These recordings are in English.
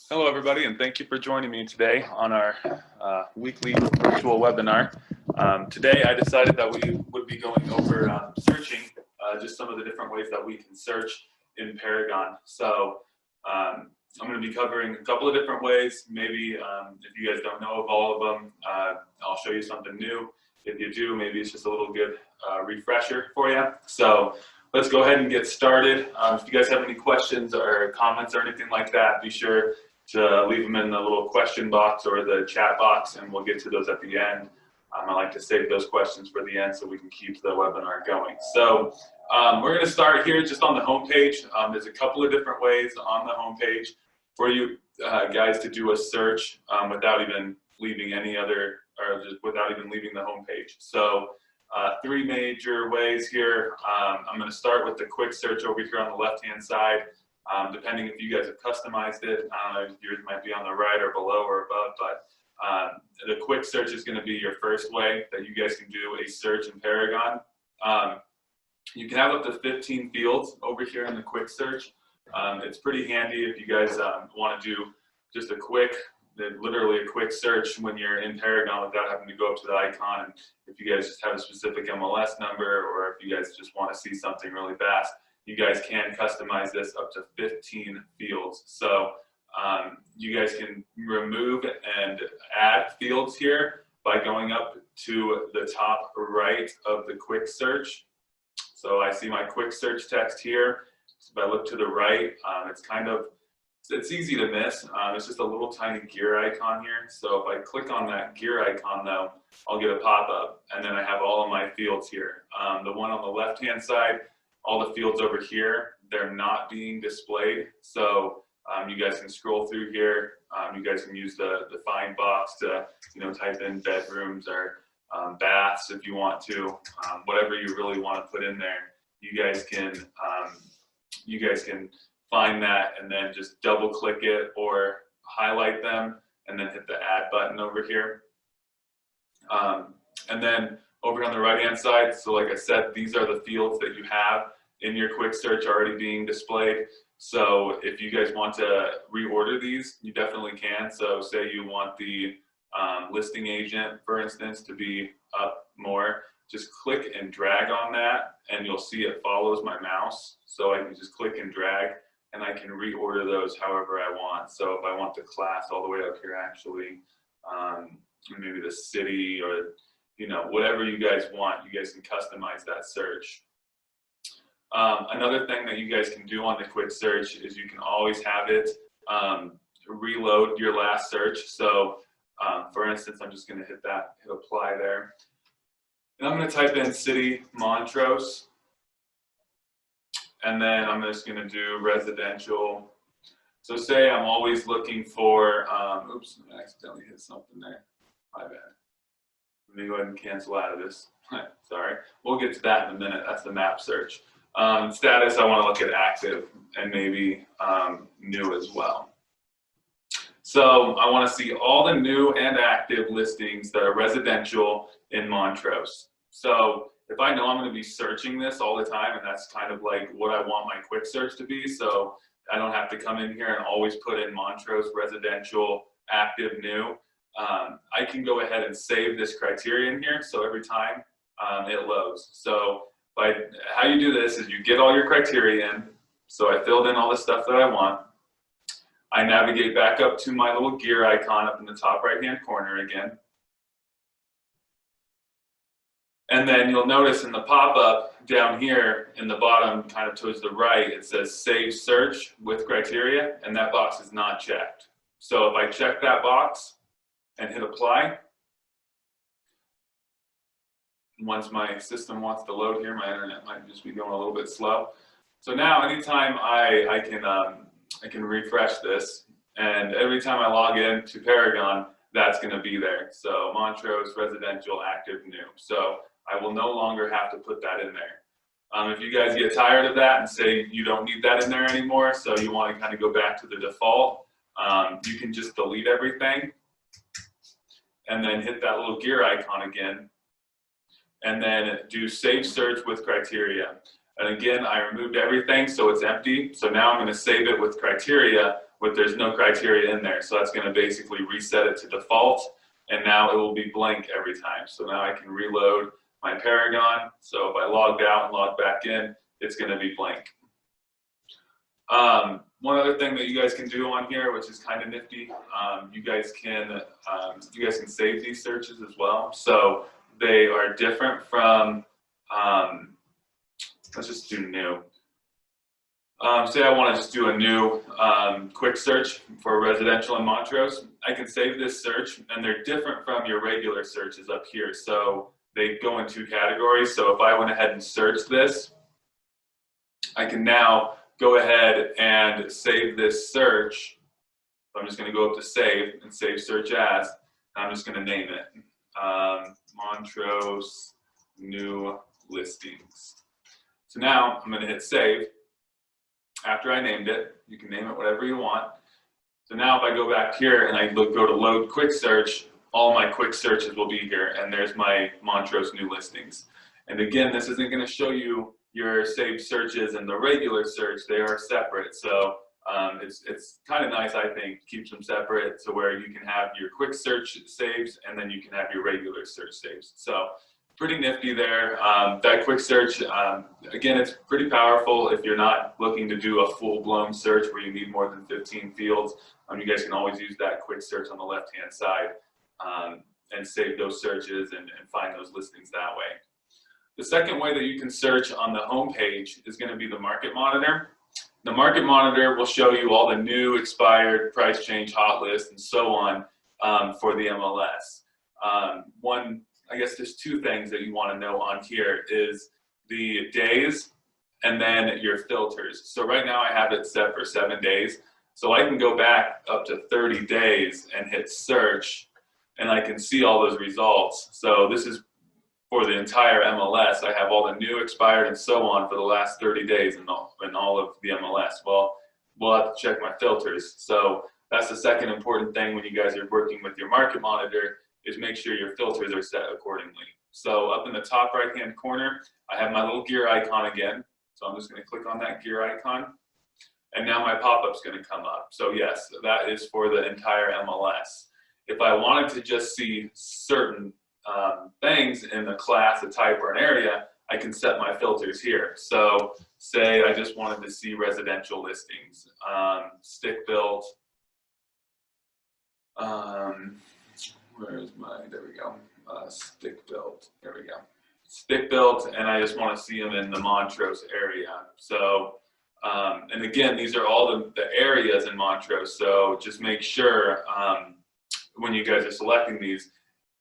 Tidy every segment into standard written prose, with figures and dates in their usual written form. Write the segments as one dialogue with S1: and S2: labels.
S1: Hello, everybody, and thank you for joining me today on our weekly virtual webinar. Today, I decided that we would be going over searching, just some of the different ways that we can search in Paragon. So I'm going to be covering a couple of different ways. Maybe if you guys don't know of all of them, I'll show you something new. If you do, maybe it's just a little good refresher for you. So let's go ahead and get started. If you guys have any questions or comments or anything like that, be sure to leave them in the little question box or the chat box, and we'll get to those at the end. I like to save those questions for the end so we can keep the webinar going. So we're going to start here just on the home page. There's a couple of different ways on the home page for you guys to do a search without even leaving any other, or just without even leaving the home page. So three major ways here. I'm going to start with the quick search over here on the left-hand side. Depending if you guys have customized it, yours might be on the right or below or above, but the quick search is going to be your first way that you guys can do a search in Paragon. You can have up to 15 fields over here in the quick search. It's pretty handy if you guys want to do just a quick, literally a quick search when you're in Paragon without having to go up to the icon. And if you guys just have a specific MLS number, or if you guys just want to see something really fast, you guys can customize this up to 15 fields. So you guys can remove and add fields here by going up to the top right of the quick search. So I see my quick search text here. So if I look to the right, it's easy to miss. It's just a little tiny gear icon here. So if I click on that gear icon though, I'll get a pop-up, and then I have all of my fields here. The one on the left-hand side, all the fields over here, they're not being displayed. So you guys can scroll through here. You guys can use the find box to type in bedrooms or baths if you want to. Whatever you really want to put in there, you guys can find that and then just double click it or highlight them and then hit the add button over here. And then over on the right hand side, so like I said, these are the fields that you have in your quick search already being displayed. So if you guys want to reorder these, you definitely can. So say you want the listing agent, for instance, to be up more, just click and drag on that and you'll see it follows my mouse. So I can just click and drag and I can reorder those however I want. So if I want the class all the way up here, actually, maybe the city, or whatever you guys want, you guys can customize that search. Another thing that you guys can do on the quick search is you can always have it reload your last search. So for instance, I'm just going to hit apply there. And I'm going to type in city Montrose. And then I'm just going to do residential. So say I'm always looking for, oops, I accidentally hit something there. My bad. Let me go ahead and cancel out of this. Sorry. We'll get to that in a minute. That's the map search. Status, I want to look at active and maybe new as well. So I want to see all the new and active listings that are residential in Montrose. So if I know I'm going to be searching this all the time, and that's kind of like what I want my quick search to be, so I don't have to come in here and always put in Montrose residential active new, I can go ahead and save this criterion here. So every time it loads. So how you do this is you get all your criteria in. So I filled in all the stuff that I want. I navigate back up to my little gear icon up in the top right-hand corner again. And then you'll notice in the pop-up down here in the bottom, kind of towards the right, it says Save Search with Criteria, and that box is not checked. So if I check that box and hit Apply, once my system wants to load here, my internet might just be going a little bit slow. So now anytime I can refresh this, and every time I log in to Paragon, that's going to be there. So Montrose residential active new. So I will no longer have to put that in there. If you guys get tired of that and say you don't need that in there anymore, so you want to kind of go back to the default, you can just delete everything and then hit that little gear icon again, and then do Save Search with Criteria. And again, I removed everything, so it's empty. So now I'm going to save it with criteria, but there's no criteria in there. So that's going to basically reset it to default, and now it will be blank every time. So now I can reload my Paragon. So if I logged out and logged back in, it's going to be blank. One other thing that you guys can do on here, which is kind of nifty, you guys can save these searches as well. So they are different from, let's just do new. Say I want to just do a new quick search for residential in Montrose. I can save this search, and they're different from your regular searches up here. So they go in 2 categories. So if I went ahead and searched this, I can now go ahead and save this search. So I'm just going to go up to save and save search as. I'm just going to name it Montrose new listings. So now I'm going to hit save. After I named it, you can name it whatever you want. So now if I go back here and I go to load quick search, all my quick searches will be here, and there's my Montrose new listings. And again, this isn't going to show you your saved searches and the regular search. They are separate. So it's kind of nice, I think, keeps them separate to where you can have your quick search saves and then you can have your regular search saves. So pretty nifty there. That quick search, again, it's pretty powerful if you're not looking to do a full-blown search where you need more than 15 fields. You guys can always use that quick search on the left-hand side and save those searches and find those listings that way. The second way that you can search on the home page is going to be the Market Monitor. The Market Monitor will show you all the new, expired, price change, hot list, and so on for the MLS. I guess there's 2 things that you want to know on here is the days and then your filters. So right now I have it set for 7 days. So I can go back up to 30 days and hit search, and I can see all those results. So this is for the entire MLS. I have all the new, expired, and so on for the last 30 days in all of the MLS. Well, we'll have to check my filters. So that's the second important thing when you guys are working with your Market Monitor, is make sure your filters are set accordingly. So up in the top right-hand corner, I have my little gear icon again. So I'm just going to click on that gear icon, and now my pop-up's going to come up. So yes, that is for the entire MLS. If I wanted to just see certain things in the class, a type, or an area, I can set my filters here. So say I just wanted to see residential listings, stick built, where's my, there we go, stick built, there we go. Stick built, and I just want to see them in the Montrose area. So, and again, these are all the areas in Montrose, so just make sure when you guys are selecting these,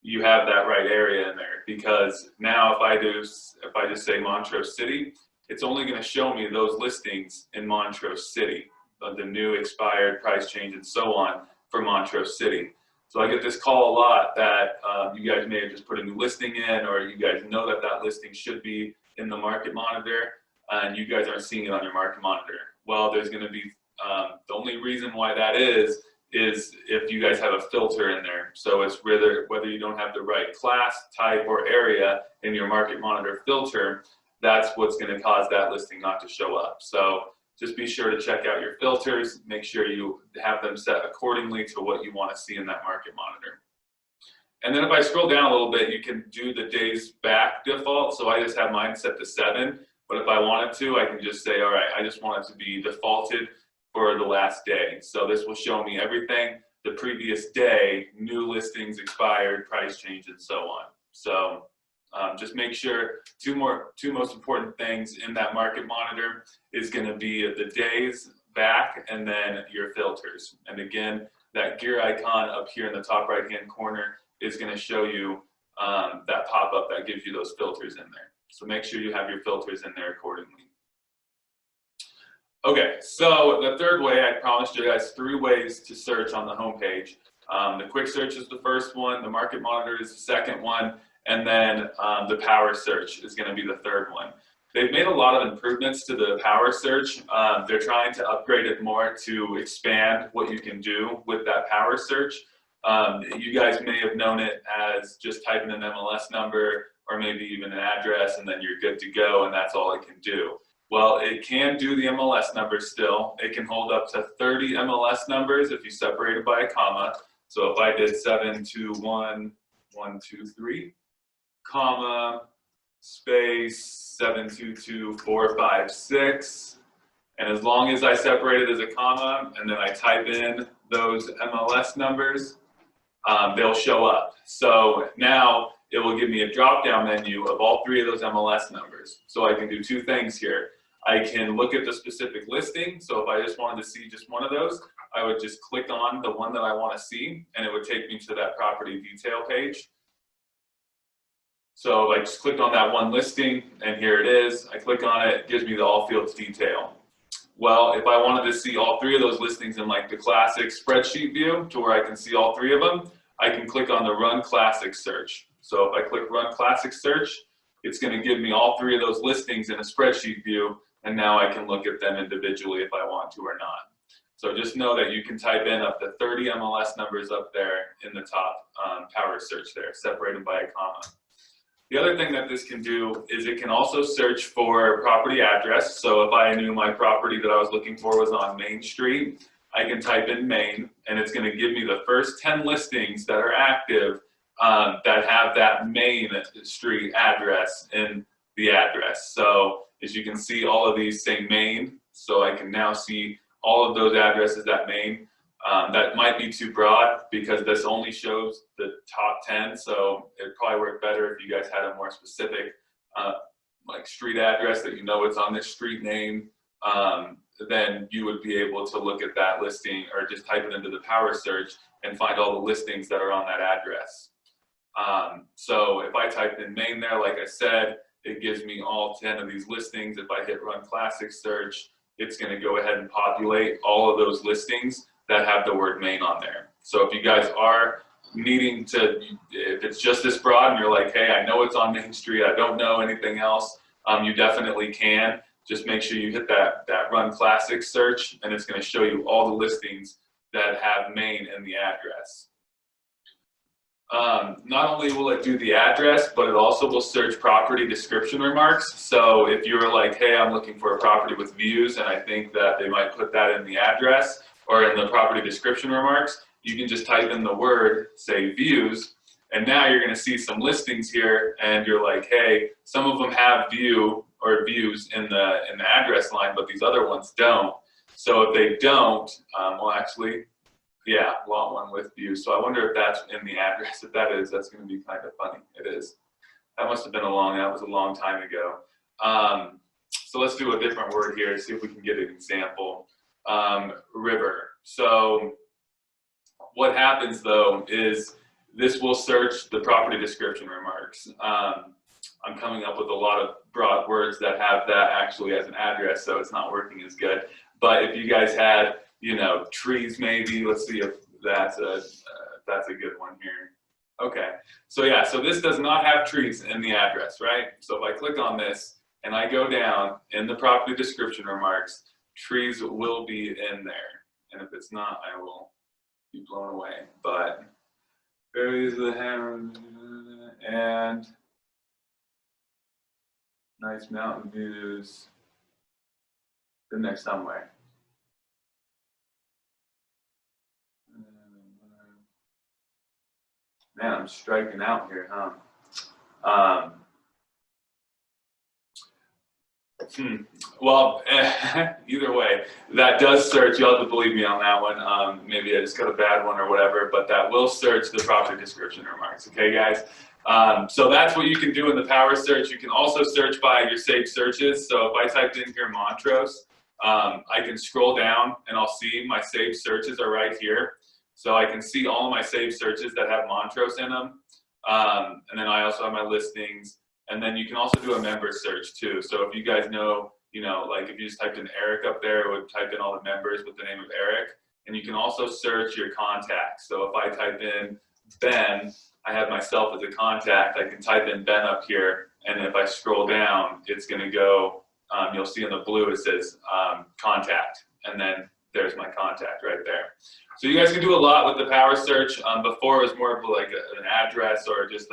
S1: you have that right area in there, because now if I just say Montrose City, it's only going to show me those listings in Montrose City, the new, expired, price change, and so on for Montrose City. So I get this call a lot that you guys may have just put a new listing in, or you guys know that that listing should be in the Market Monitor, and you guys aren't seeing it on your Market Monitor. Well, there's going to be, the only reason why that is if you guys have a filter in there. So it's whether you don't have the right class, type, or area in your Market Monitor filter, that's what's going to cause that listing not to show up. So just be sure to check out your filters, make sure you have them set accordingly to what you want to see in that Market Monitor. And then if I scroll down a little bit, you can do the days back default. So I just have mine set to 7, but if I wanted to, I can just say, all right, I just want it to be defaulted for the last day. So this will show me everything the previous day, new listings, expired, price change, and so on. So just make sure two most important things in that Market Monitor is going to be the days back and then your filters. And again, that gear icon up here in the top right-hand corner is going to show you that pop-up that gives you those filters in there. So make sure you have your filters in there accordingly. Okay, so the third way, I promised you guys 3 ways to search on the homepage. The quick search is the first one, the Market Monitor is the second one, and then the power search is going to be the third one. They've made a lot of improvements to the power search. They're trying to upgrade it more to expand what you can do with that power search. You guys may have known it as just typing an MLS number or maybe even an address, and then you're good to go, and that's all it can do. Well, it can do the MLS numbers still. It can hold up to 30 MLS numbers if you separate it by a comma. So if I did 721, 123, comma, space, 722, 456. And as long as I separate it as a comma and then I type in those MLS numbers, they'll show up. So now it will give me a drop-down menu of all three of those MLS numbers. So I can do two things here. I can look at the specific listing. So if I just wanted to see just one of those, I would just click on the one that I want to see, and it would take me to that property detail page. So I just clicked on that one listing, and here it is. I click on it, it gives me the all fields detail. Well, if I wanted to see all three of those listings in like the classic spreadsheet view to where I can see all three of them, I can click on the Run Classic Search. So if I click Run Classic Search, it's going to give me all three of those listings in a spreadsheet view, and now I can look at them individually if I want to or not. So just know that you can type in up to 30 MLS numbers up there in the top power search there, separated by a comma. The other thing that this can do is it can also search for property address. So if I knew my property that I was looking for was on Main Street, I can type in Main, and it's going to give me the first 10 listings that are active that have that Main Street address in the address. So as you can see, all of these say Main, so I can now see all of those addresses at Main. That might be too broad because this only shows the top 10, so it'd probably work better if you guys had a more specific like street address that you know it's on this street name. Then you would be able to look at that listing or just type it into the power search and find all the listings that are on that address. So if I typed in Main there, like I said, it gives me all 10 of these listings. If I hit Run Classic Search, it's going to go ahead and populate all of those listings that have the word Main on there. So if you guys are needing to, if it's just this broad and you're like, hey, I know it's on Main Street, I don't know anything else, you definitely can. Just make sure you hit that Run Classic Search, and it's going to show you all the listings that have Main in the address. Not only will it do the address, but it also will search property description remarks. So if you were like, hey, I'm looking for a property with views, and I think that they might put that in the address or in the property description remarks, you can just type in the word, say views, and now you're going to see some listings here, and you're like, hey, some of them have view or views in the address line, but these other ones don't. So if they don't, well, actually, yeah, want one with views. So I wonder if that's in the address. If that is, that's going to be kind of funny. It is. That must have been that was a long time ago. So let's do a different word here, see if we can get an example. River. So what happens though is this will search the property description remarks. I'm coming up with a lot of broad words that have that actually as an address, so it's not working as good. But if you guys had, you know, trees maybe, let's see if that's a good one here. Okay, so yeah, so this does not have trees in the address, right? So if I click on this and I go down in the property description remarks, trees will be in there. And if it's not, I will be blown away. But areas of the hammer and nice mountain views. Been there somewhere. Man, I'm striking out here, huh? Well, either way, that does search. You'll have to believe me on that one. Maybe I just got a bad one or whatever, but that will search the property description remarks. Okay, guys? So that's what you can do in the power search. You can also search by your saved searches. So if I typed in here Montrose, I can scroll down and I'll see my saved searches are right here. So I can see all of my saved searches that have Montrose in them. And then I also have my listings. And then you can also do a member search too. So if you guys know, you know, like if you just typed in Eric up there, it would type in all the members with the name of Eric. And you can also search your contacts. So if I type in Ben, I have myself as a contact. I can type in Ben up here. And if I scroll down, it's going to go, you'll see in the blue, it says contact. And then there's my contact right there. So you guys can do a lot with the power search. Before it was more of like an address or just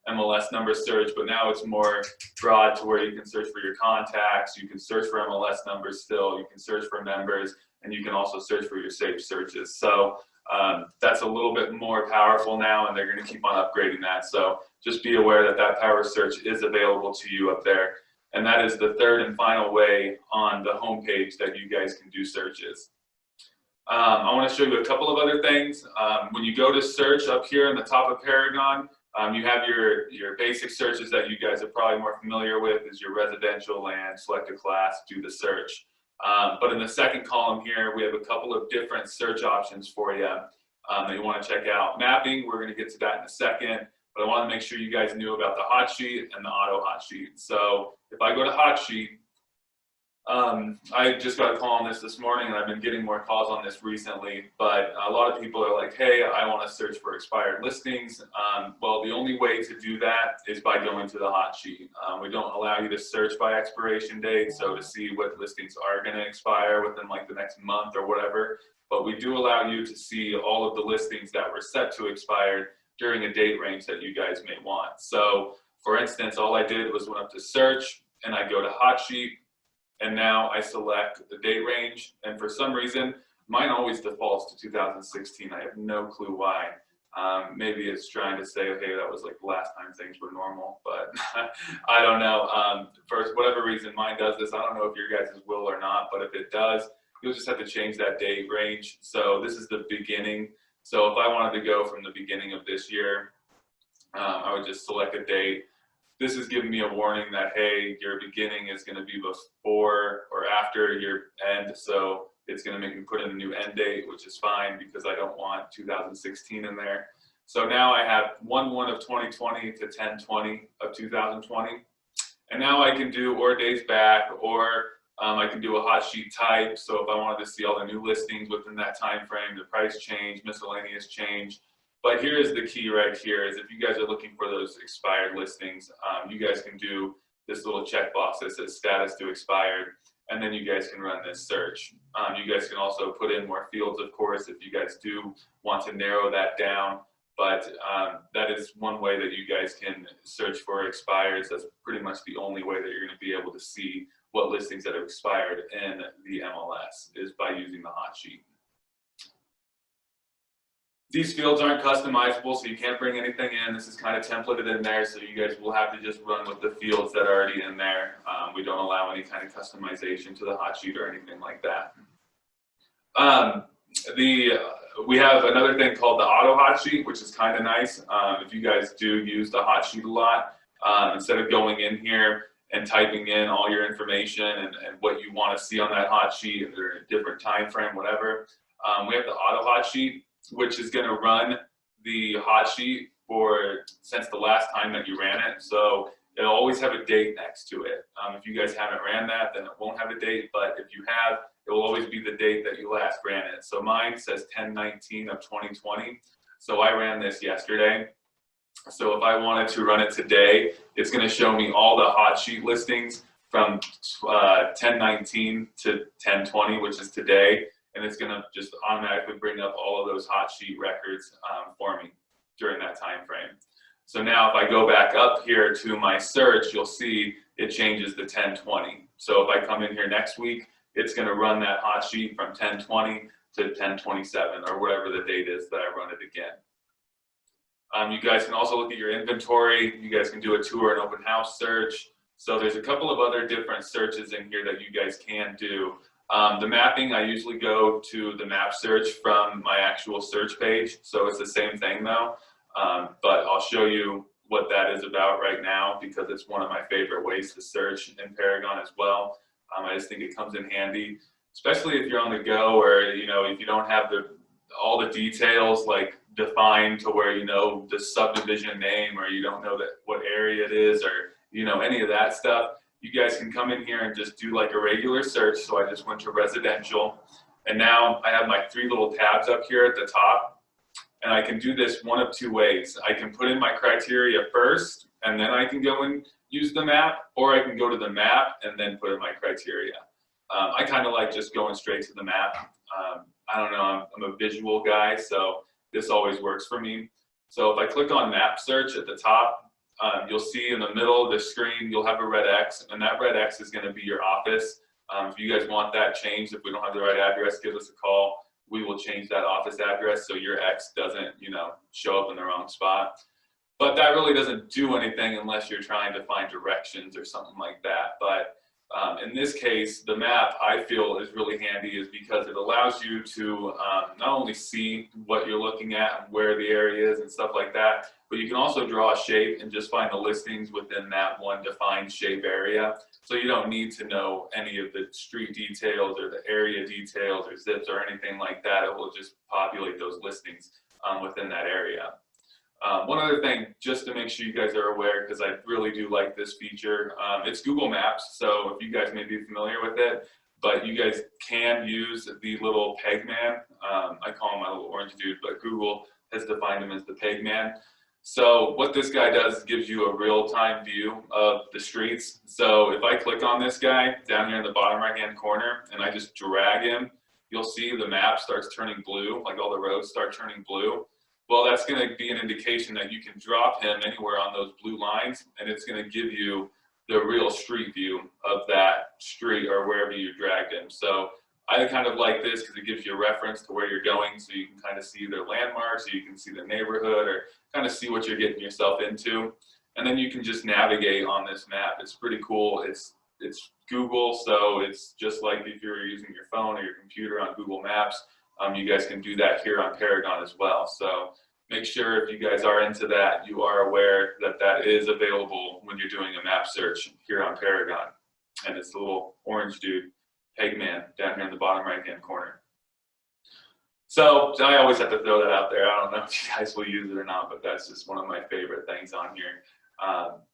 S1: MLS number search, but now it's more broad to where you can search for your contacts, you can search for MLS numbers still, you can search for members, and you can also search for your saved searches. So that's a little bit more powerful now, and they're going to keep on upgrading that. So just be aware that that power search is available to you up there. And that is the third and final way on the homepage that you guys can do searches. I want to show you a couple of other things. When you go to search up here in the top of Paragon, you have your basic searches that you guys are probably more familiar with, is your residential, land, select a class, do the search. But in the second column here, we have a couple of different search options for you that you want to check out. Mapping, we're going to get to that in a second, but I want to make sure you guys knew about the hot sheet and the auto hot sheet. So if I go to hot sheet, I just got a call on this morning, and I've been getting more calls on this recently, but a lot of people are like, hey, I want to search for expired listings. Well, the only way to do that is by going to the hot sheet. We don't allow you to search by expiration date, so to see what listings are going to expire within like the next month or whatever, but we do allow you to see all of the listings that were set to expire during a date range that you guys may want. So for instance, all I did was went up to search, and I go to hot sheet, and now I select the date range, and for some reason mine always defaults to 2016. I have no clue why. Maybe it's trying to say, okay, that was like the last time things were normal, but I don't know. For whatever reason mine does this. I don't know if your guys' will or not, but if it does, you'll just have to change that date range. So this is the beginning. So if I wanted to go from the beginning of this year, I would just select a date. This is giving me a warning that, hey, your beginning is going to be before or after your end. So it's going to make me put in a new end date, which is fine because I don't want 2016 in there. So now I have 1/1 of 2020 to 10/20 of 2020. And now I can do or days back, or I can do a hot sheet type. So if I wanted to see all the new listings within that time frame, the price change, miscellaneous change. But here is the key right here, is if you guys are looking for those expired listings, you guys can do this little checkbox that says status to expired, and then you guys can run this search. You guys can also put in more fields, of course, if you guys do want to narrow that down. But that is one way that you guys can search for expires. That's pretty much the only way that you're going to be able to see what listings that have expired in the MLS, is by using the hot sheet. These fields aren't customizable, so you can't bring anything in. This is kind of templated in there, so you guys will have to just run with the fields that are already in there. We don't allow any kind of customization to the hot sheet or anything like that. We have another thing called the auto hot sheet, which is kind of nice. If you guys do use the hot sheet a lot, instead of going in here and typing in all your information and what you want to see on that hot sheet or a different time frame, whatever, we have the auto hot sheet, which is going to run the hot sheet for since the last time that you ran it. So it'll always have a date next to it. If you guys haven't ran that, then it won't have a date, but if you have, it will always be the date that you last ran it. So mine says 10/19 of 2020. So I ran this yesterday. So if I wanted to run it today, it's going to show me all the hot sheet listings from 10/19 to 10/20, which is today. And it's going to just automatically bring up all of those hot sheet records for me during that time frame. So now if I go back up here to my search, you'll see it changes to 10/20. So if I come in here next week, it's going to run that hot sheet from 10/20 to 10/27, or whatever the date is that I run it again. You guys can also look at your inventory. You guys can do a tour and open house search. So there's a couple of other different searches in here that you guys can do. The mapping, I usually go to the map search from my actual search page. So it's the same thing though, but I'll show you what that is about right now, because it's one of my favorite ways to search in Paragon as well. I just think it comes in handy, especially if you're on the go, or if you don't have all the details like defined to where the subdivision name, or you don't know what area it is, or any of that stuff. You guys can come in here and just do like a regular search. So I just went to residential, and now I have my 3 little tabs up here at the top, and I can do this one of 2 ways. I can put in my criteria first, and then I can go and use the map, or I can go to the map and then put in my criteria. I kind of like just going straight to the map. I don't know, I'm a visual guy, so this always works for me. So if I click on map search at the top, you'll see in the middle of the screen, you'll have a red X, and that red X is going to be your office. If you guys want that changed, if we don't have the right address, give us a call. We will change that office address so your X doesn't, show up in the wrong spot. But that really doesn't do anything unless you're trying to find directions or something like that. But in this case, the map I feel is really handy is because it allows you to not only see what you're looking at and where the area is and stuff like that, but you can also draw a shape and just find the listings within that one defined shape area. So you don't need to know any of the street details or the area details or zips or anything like that. It will just populate those listings within that area. One other thing, just to make sure you guys are aware, because I really do like this feature, it's Google Maps, so if you guys may be familiar with it, but you guys can use the little peg man. I call him my little orange dude, but Google has defined him as the peg man. So what this guy does is gives you a real-time view of the streets. So if I click on this guy down here in the bottom right-hand corner and I just drag him, you'll see the map starts turning blue, like all the roads start turning blue. Well, that's going to be an indication that you can drop him anywhere on those blue lines, and it's going to give you the real street view of that street or wherever you dragged him. So I kind of like this because it gives you a reference to where you're going, so you can kind of see their landmarks, so you can see the neighborhood, or kind of see what you're getting yourself into. And then you can just navigate on this map. It's pretty cool. It's Google, so it's just like if you're using your phone or your computer on Google Maps. You guys can do that here on Paragon as well. So make sure if you guys are into that, you are aware that that is available when you're doing a map search here on Paragon. And it's the little orange dude, Pegman, down here in the bottom right-hand corner. So I always have to throw that out there. I don't know if you guys will use it or not, but that's just one of my favorite things on here.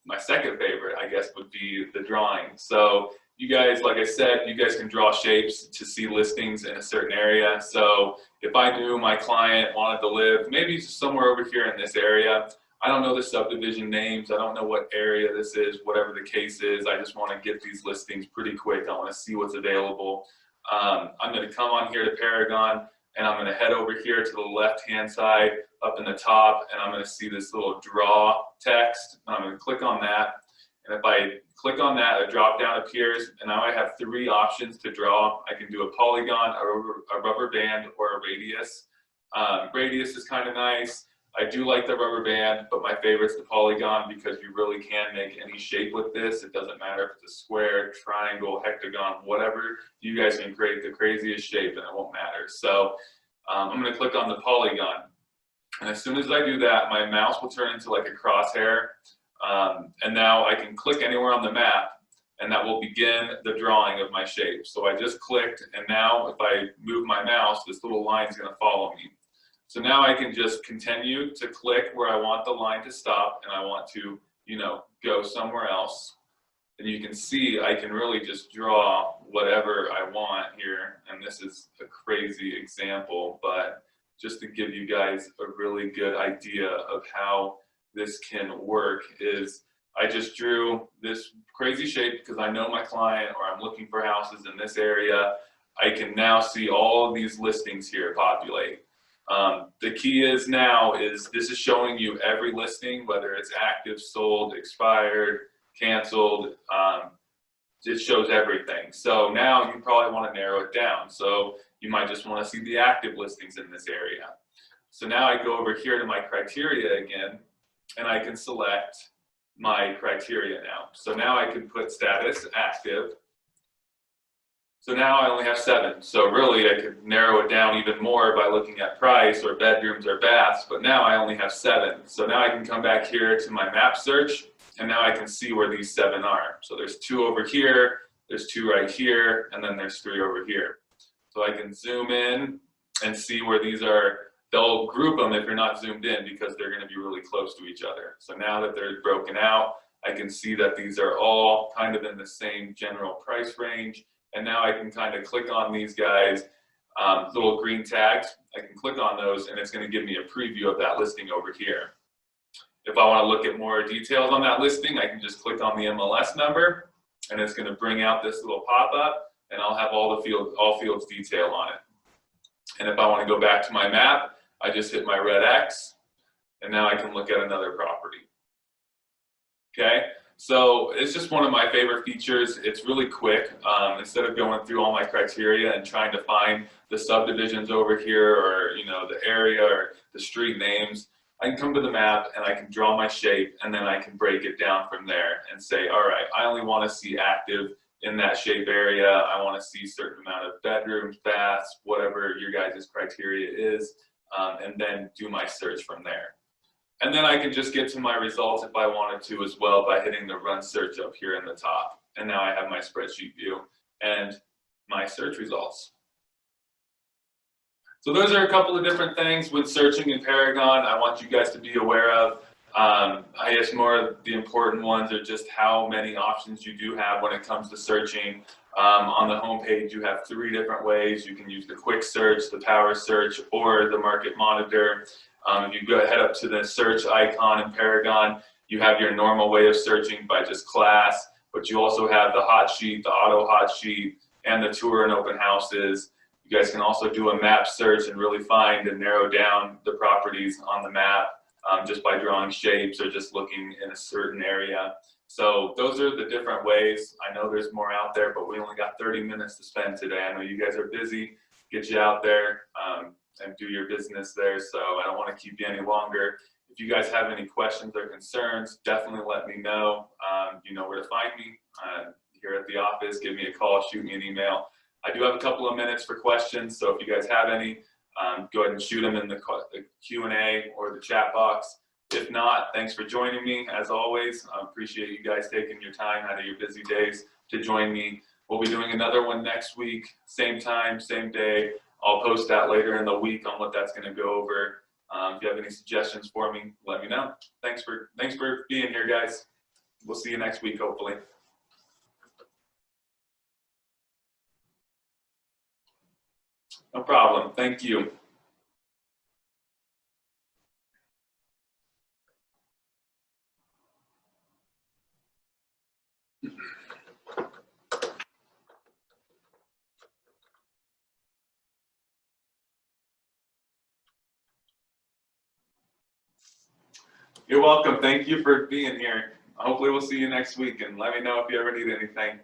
S1: My second favorite, I guess, would be the drawing. So you guys, like I said, you guys can draw shapes to see listings in a certain area. So if I knew my client wanted to live maybe somewhere over here in this area, I don't know the subdivision names, I don't know what area this is, whatever the case is, I just want to get these listings pretty quick. I want to see what's available. I'm going to come on here to Paragon, and I'm going to head over here to the left-hand side up in the top, and I'm going to see this little draw text. I'm going to click on that. And if I click on that, a drop down appears, and now I have 3 options to draw. I can do a polygon, a rubber band, or a radius. Radius is kind of nice. I do like the rubber band, but my favorite's the polygon because you really can make any shape with this. It doesn't matter if it's a square, triangle, hectagon, whatever. You guys can create the craziest shape and it won't matter. So I'm going to click on the polygon. And as soon as I do that, my mouse will turn into like a crosshair. And now I can click anywhere on the map, and that will begin the drawing of my shape. So I just clicked, and now if I move my mouse, this little line is going to follow me. So now I can just continue to click where I want the line to stop, and I want to, go somewhere else. And you can see I can really just draw whatever I want here. And this is a crazy example, but just to give you guys a really good idea of how this can work is I just drew this crazy shape because I know my client, or I'm looking for houses in this area. I can now see all of these listings here populate. The key is now is this is showing you every listing, whether it's active, sold, expired, canceled. It shows everything. So now you probably want to narrow it down. So you might just want to see the active listings in this area. So now I go over here to my criteria again, and I can select my criteria now. So now I can put status active. So now I only have 7. So really I could narrow it down even more by looking at price or bedrooms or baths, but now I only have 7. So now I can come back here to my map search, and now I can see where these 7 are. So there's 2 over here, there's 2 right here, and then there's 3 over here. So I can zoom in and see where these are. They'll group them if you're not zoomed in because they're going to be really close to each other. So now that they're broken out, I can see that these are all kind of in the same general price range. And now I can kind of click on these guys, little green tags. I can click on those, and it's going to give me a preview of that listing over here. If I want to look at more details on that listing, I can just click on the MLS number, and it's going to bring out this little pop-up, and I'll have all fields detail on it. And if I want to go back to my map, I just hit my red X, and now I can look at another property. Okay, so it's just one of my favorite features. It's really quick. Instead of going through all my criteria and trying to find the subdivisions over here, or the area or the street names, I can come to the map and I can draw my shape, and then I can break it down from there and say, all right, I only want to see active in that shape area. I want to see a certain amount of bedrooms, baths, whatever your guys' criteria is, and then do my search from there. And then I can just get to my results if I wanted to as well by hitting the run search up here in the top. And now I have my spreadsheet view and my search results. So those are a couple of different things with searching in Paragon I want you guys to be aware of. I guess more of the important ones are just how many options you do have when it comes to searching. On the home page, you have 3 different ways. You can use the quick search, the power search, or the market monitor. If you go head up to the search icon in Paragon, you have your normal way of searching by just class, but you also have the hot sheet, the auto hot sheet, and the tour and open houses. You guys can also do a map search and really find and narrow down the properties on the map just by drawing shapes or just looking in a certain area. So those are the different ways. I know there's more out there, but we only got 30 minutes to spend today. I know you guys are busy. Get you out there and do your business there. So I don't want to keep you any longer. If you guys have any questions or concerns, definitely let me know. You know where to find me here at the office. Give me a call, shoot me an email. I do have a couple of minutes for questions, so if you guys have any, go ahead and shoot them in the Q&A or the chat box. If not, thanks for joining me. As always, I appreciate you guys taking your time out of your busy days to join me. We'll be doing another one next week, same time, same day. I'll post that later in the week on what that's going to go over. If you have any suggestions for me, let me know. Thanks for being here, guys. We'll see you next week, hopefully. No problem. Thank you. You're welcome. Thank you for being here. Hopefully we'll see you next week, and let me know if you ever need anything.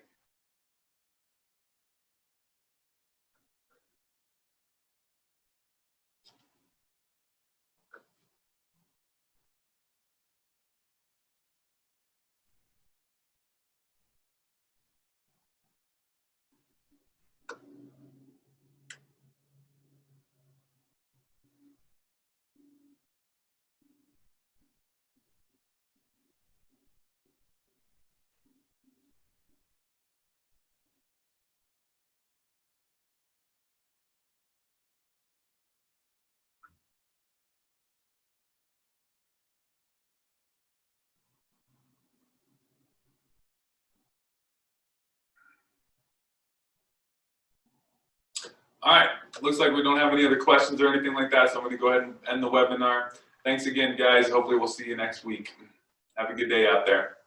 S1: All right, looks like we don't have any other questions or anything like that, so I'm going to go ahead and end the webinar. Thanks again, guys. Hopefully we'll see you next week. Have a good day out there.